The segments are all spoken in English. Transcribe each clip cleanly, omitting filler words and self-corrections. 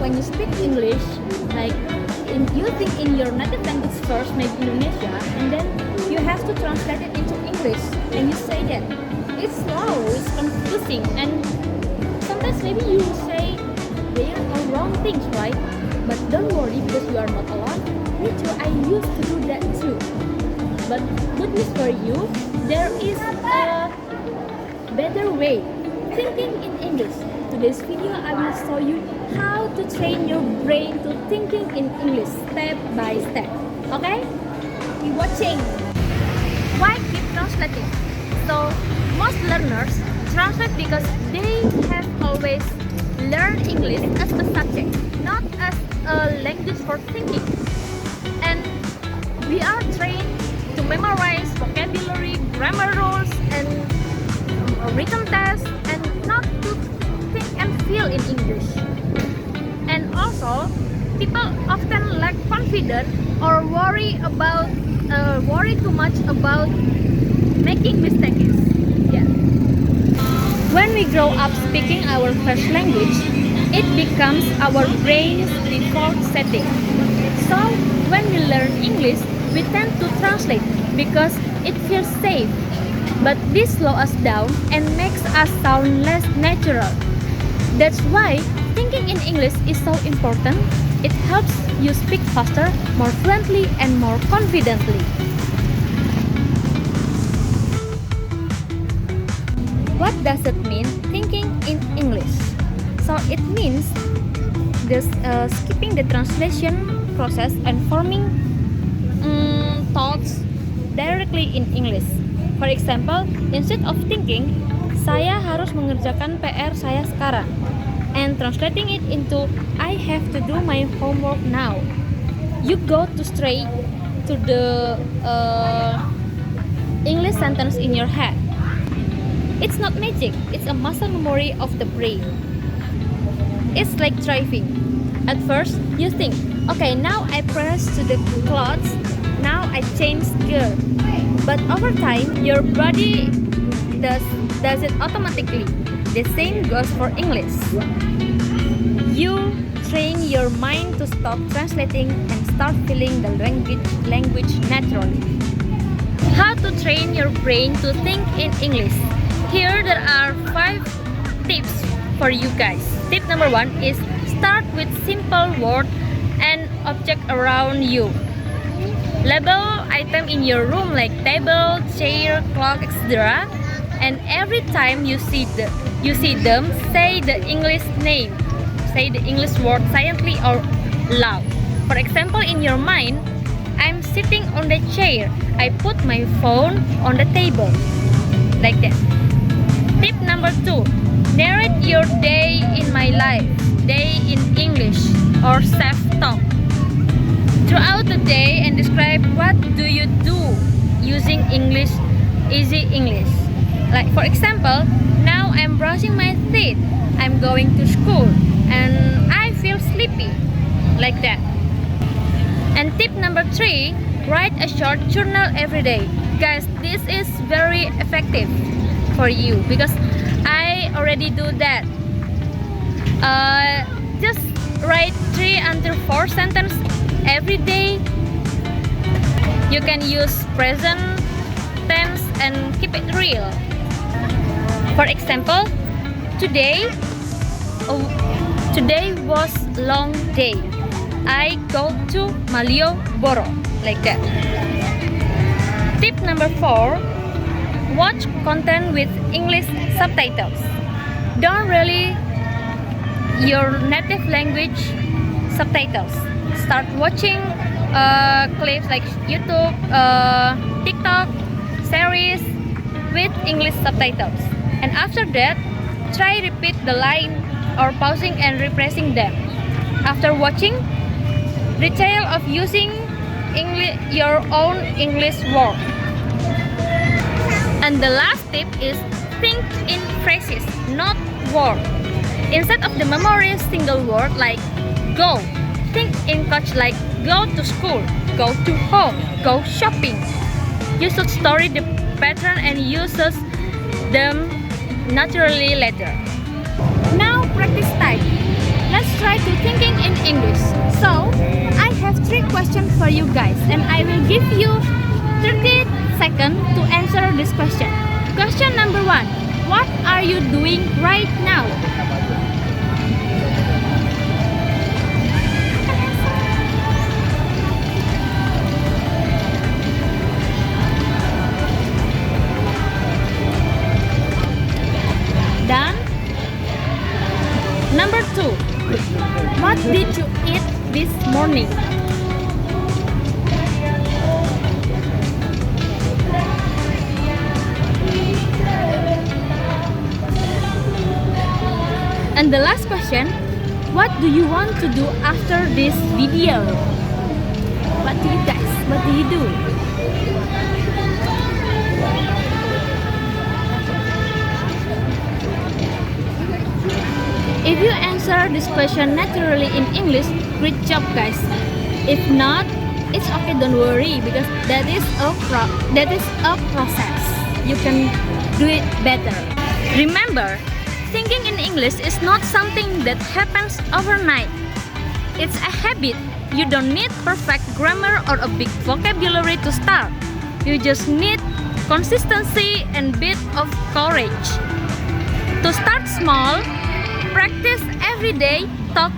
when you speak English, like you think in your native language first, maybe Indonesia, and then you have to translate it into English, and you say that it's slow, it's confusing, and sometimes maybe you say there are wrong things, right? But don't worry because you are not alone. Me too, I used to do that too. But good news for you, there is a better way thinking in English. Today's video I will show you how to train your brain to thinking in English step by step. Okay? Keep watching. Why keep translating? So most learners translate because they have always learned English as a subject, not as a language for thinking. And we are trained to memorize vocabulary, grammar rules, and written tests, and not to think and feel in English. And also, people often lack confidence or worry too much about making mistakes. Yeah. When we grow up speaking our first language, it becomes our brain's default setting. So when we learn English, we tend to translate because it feels safe. But this slows us down and makes us sound less natural. That's why thinking in English is so important. It helps you speak faster, more fluently, and more confidently. What does it mean, thinking in English? So it means skipping the translation process and forming thoughts directly in English. For example, instead of thinking, saya harus mengerjakan PR saya sekarang, and translating it into I have to do my homework now. You go straight to the English sentence in your head. It's not magic, it's a muscle memory of the brain. It's like driving. At first, you think, okay, now I press to the clutch, now I change gear. But over time, your body does it automatically. The same goes for English. You train your mind to stop translating and start feeling the language naturally. How to train your brain to think in English? Here there are 5 tips for you guys. Tip number 1 is start with simple word and object around you. Label item in your room like table, chair, clock, etc. And every time you see them, say the English name. Say the English word silently or loud. For example, in your mind, I'm sitting on the chair. I put my phone on the table. Like that. Tip number 2. Narrate your day in my life. Day in English or self-talk. Throughout the day and describe what do you do using English, easy English. Like for example, now I'm brushing my teeth. I'm going to school and I feel sleepy. Like that. And tip number 3, write a short journal every day. Guys, this is very effective for you because I already do that. Just write 3 until 4 sentences every day. You can use present tense and keep it real. For example, today was long day. I go to Malioboro, like that. Tip number 4, watch content with English subtitles. Don't really your native language subtitles. Start watching clips like YouTube, TikTok, series with English subtitles. And after that, try repeat the line or pausing and repressing them. After watching, detail of using your own English word. And the last tip is think in phrases, not words. Instead of the memorize single word like go, think in coach like go to school, go to home, go shopping. You should story the pattern and use them naturally later. Now practice time. Let's try to thinking English. So, I have 3 questions for you guys, and I will give you 30 seconds to answer this question. Question number 1. What are you doing right now? Done? Number 2. What did you eat this morning? And the last question, what do you want to do after this video? What do you guys, what do you do? If you answer this question naturally in English, great job guys. If not, it's okay, don't worry, because that is a process. You can do it better. Remember, thinking in English is not something that happens overnight. It's a habit. You don't need perfect grammar or a big vocabulary to start. You just need consistency and bit of courage. To start small, practice every day, talk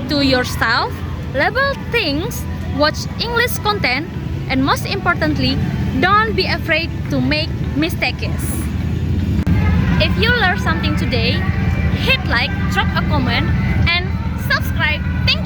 to yourself, label things, watch English content, and most importantly, don't be afraid to make mistakes. If you learned something today, hit like, drop a comment, and subscribe. Thank you.